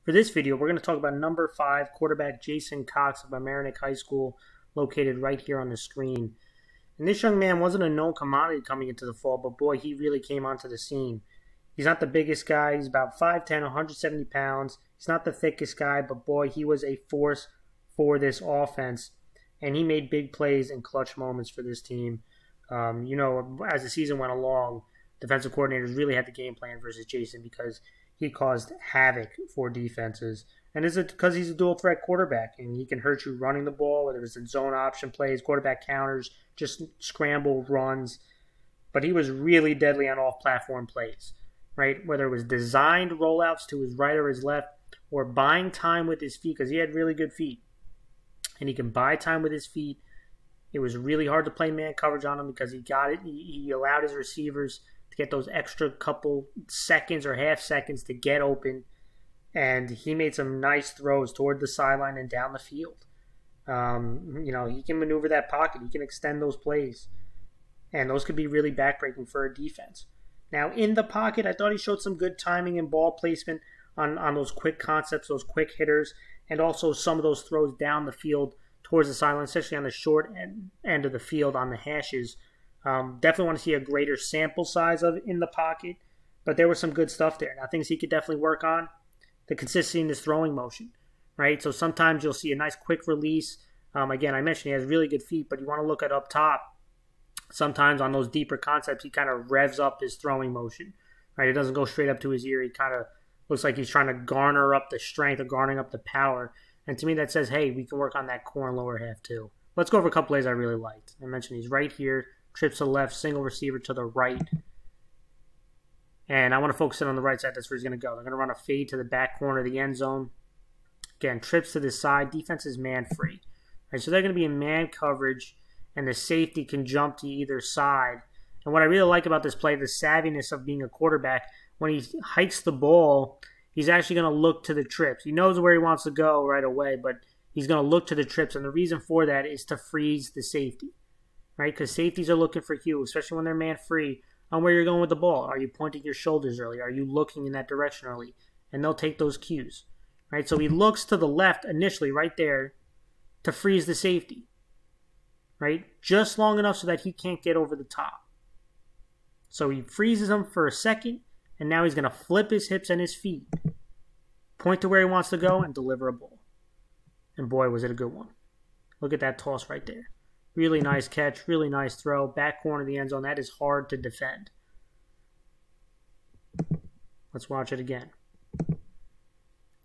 For this video, we're going to talk about number 5 quarterback Jason Cox of Mamaroneck High School, located right here on the screen. And this young man wasn't a known commodity coming into the fall, but boy, he really came onto the scene. He's not the biggest guy. He's about 5'10", 170 pounds. He's not the thickest guy, but boy, he was a force for this offense. And he made big plays in clutch moments for this team. As the season went along, defensive coordinators really had the game plan versus Jason because he caused havoc for defenses. And it's because he's a dual threat quarterback, and he can hurt you running the ball, whether it's in zone option plays, quarterback counters, just scramble runs. But he was really deadly on off-platform plays, right? Whether it was designed rollouts to his right or his left, or buying time with his feet, because he had really good feet. And he can buy time with his feet. It was really hard to play man coverage on him because he got it. He allowed his receivers to get those extra couple seconds or half seconds to get open. And he made some nice throws toward the sideline and down the field. He can maneuver that pocket. He can extend those plays. And those could be really backbreaking for a defense. Now, in the pocket, I thought he showed some good timing and ball placement on those quick concepts, those quick hitters, and also some of those throws down the field towards the sideline, especially on the short end of the field on the hashes. Definitely want to see a greater sample size of it in the pocket, but there was some good stuff there. Now, things he could definitely work on, the consistency in his throwing motion, right? So sometimes you'll see a nice quick release. Again, I mentioned he has really good feet, but you want to look at up top. Sometimes on those deeper concepts, he kind of revs up his throwing motion, right? It doesn't go straight up to his ear. He kind of looks like he's trying to garner up the strength or garnering up the power. And to me, that says, hey, we can work on that core and lower half too. Let's go over a couple plays I really liked. I mentioned he's right here, trips to the left, single receiver to the right. And I want to focus in on the right side. That's where he's going to go. They're going to run a fade to the back corner of the end zone. Again, trips to the side. Defense is man-free. Right, so they're going to be in man coverage, and the safety can jump to either side. And what I really like about this play, the savviness of being a quarterback, when he hikes the ball, he's actually going to look to the trips. He knows where he wants to go right away, but he's going to look to the trips. And the reason for that is to freeze the safety, right? Because safeties are looking for you, especially when they're man-free, on where you're going with the ball. Are you pointing your shoulders early? Are you looking in that direction early? And they'll take those cues, right? So he looks to the left initially right there to freeze the safety, right? Just long enough so that he can't get over the top. So he freezes him for a second, and now he's going to flip his hips and his feet, point to where he wants to go, and deliver a ball. And boy, was it a good one. Look at that toss right there. Really nice catch, really nice throw. Back corner of the end zone. That is hard to defend. Let's watch it again.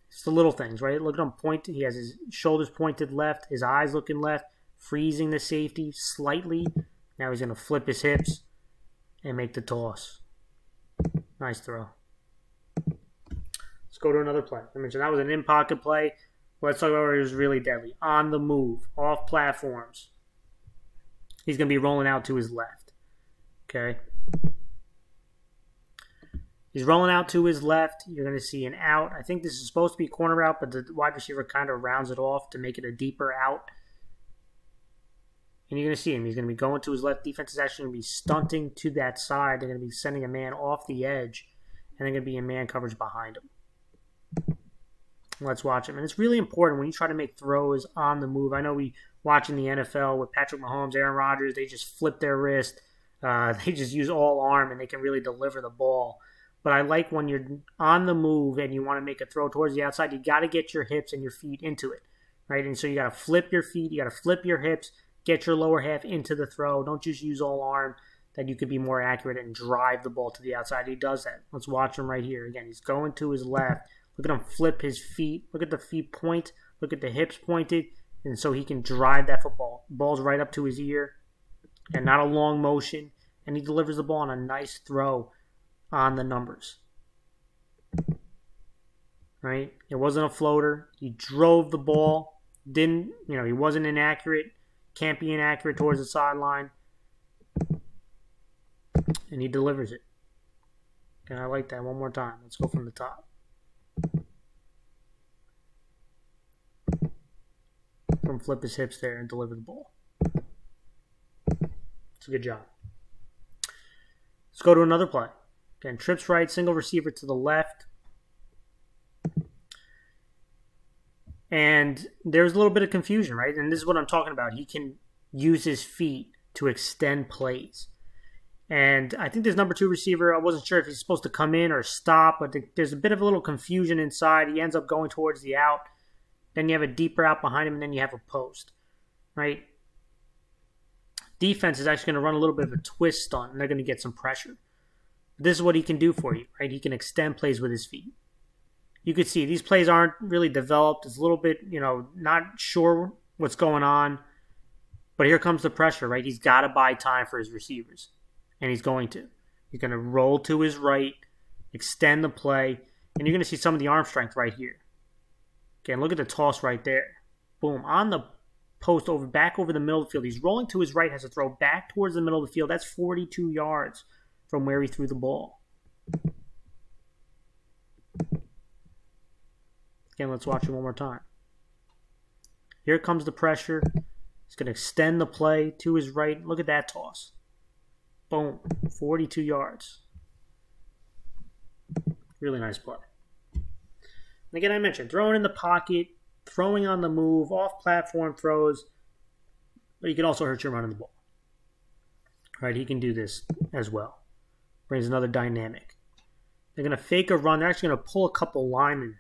It's the little things, right? Look at him point. He has his shoulders pointed left, his eyes looking left, freezing the safety slightly. Now he's going to flip his hips and make the toss. Nice throw. Let's go to another play. I mentioned that was an in-pocket play. Let's talk about where he was really deadly. On the move, off platforms. He's going to be rolling out to his left. Okay. He's rolling out to his left. You're going to see an out. I think this is supposed to be a corner route, but the wide receiver kind of rounds it off to make it a deeper out. And you're going to see him. He's going to be going to his left. Defense is actually going to be stunting to that side. They're going to be sending a man off the edge, and they're going to be in man coverage behind him. Let's watch him. And it's really important when you try to make throws on the move. I know we watching the NFL with Patrick Mahomes, Aaron Rodgers, they just flip their wrist. They just use all arm, and they can really deliver the ball. But I like when you're on the move and you want to make a throw towards the outside, you got to get your hips and your feet into it, right? And so you got to flip your feet, you got to flip your hips, get your lower half into the throw. Don't just use all arm, that you could be more accurate and drive the ball to the outside. He does that. Let's watch him right here. Again, he's going to his left. Look at him flip his feet. Look at the feet point. Look at the hips pointed. And so he can drive that football. Ball's right up to his ear. And not a long motion. And he delivers the ball on a nice throw on the numbers. Right? It wasn't a floater. He drove the ball. He wasn't inaccurate. Can't be inaccurate towards the sideline. And he delivers it. And I like that. One more time. Let's go from the top. From flip his hips there and deliver the ball. It's a good job. Let's go to another play. Again, trips right, single receiver to the left. And there's a little bit of confusion, right? And this is what I'm talking about. He can use his feet to extend plays. And I think this number 2 receiver, I wasn't sure if he's supposed to come in or stop, but there's a bit of a little confusion inside. He ends up going towards the out. Then you have a deeper out behind him, and then you have a post, right? Defense is actually going to run a little bit of a twist stunt, and they're going to get some pressure. This is what he can do for you, right? He can extend plays with his feet. You could see these plays aren't really developed. It's a little bit, not sure what's going on. But here comes the pressure, right? He's got to buy time for his receivers. And he's going to. He's going to roll to his right, extend the play, and you're going to see some of the arm strength right here. Again, look at the toss right there. Boom. On the post, back over the middle of the field. He's rolling to his right, has to throw back towards the middle of the field. That's 42 yards from where he threw the ball. Again, let's watch it one more time. Here comes the pressure. He's going to extend the play to his right. Look at that toss. Boom. 42 yards. Really nice play. And again, I mentioned throwing in the pocket, throwing on the move, off-platform throws, but he can also hurt you running the ball. Right? He can do this as well. Brings another dynamic. They're going to fake a run. They're actually going to pull a couple linemen.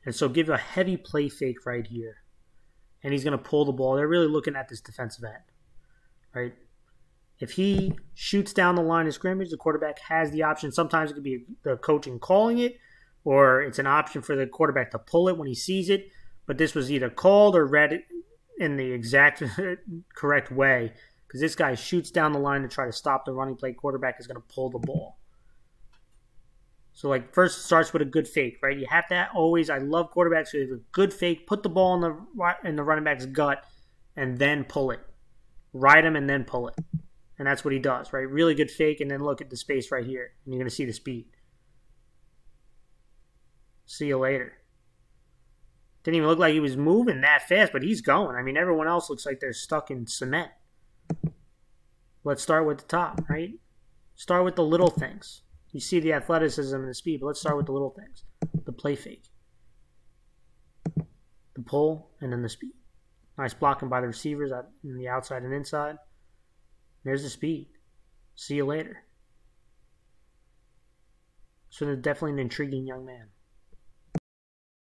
And so give a heavy play fake right here. And he's going to pull the ball. They're really looking at this defensive end. Right? If he shoots down the line of scrimmage, the quarterback has the option. Sometimes it could be the coaching calling it, or it's an option for the quarterback to pull it when he sees it. But this was either called or read in the exact correct way, because this guy shoots down the line to try to stop the running play. Quarterback is going to pull the ball. So, first it starts with a good fake, right? You have to always, I love quarterbacks who have a good fake, put the ball in the running back's gut, and then pull it. Ride him and then pull it. And that's what he does, right? Really good fake, and then look at the space right here. And you're going to see the speed. See you later. Didn't even look like he was moving that fast, but he's going. I mean, everyone else looks like they're stuck in cement. Let's start with the top, right? Start with the little things. You see the athleticism and the speed, but let's start with the little things. The play fake. The pull, and then the speed. Nice blocking by the receivers on the outside and inside. There's the speed. See you later. So definitely an intriguing young man.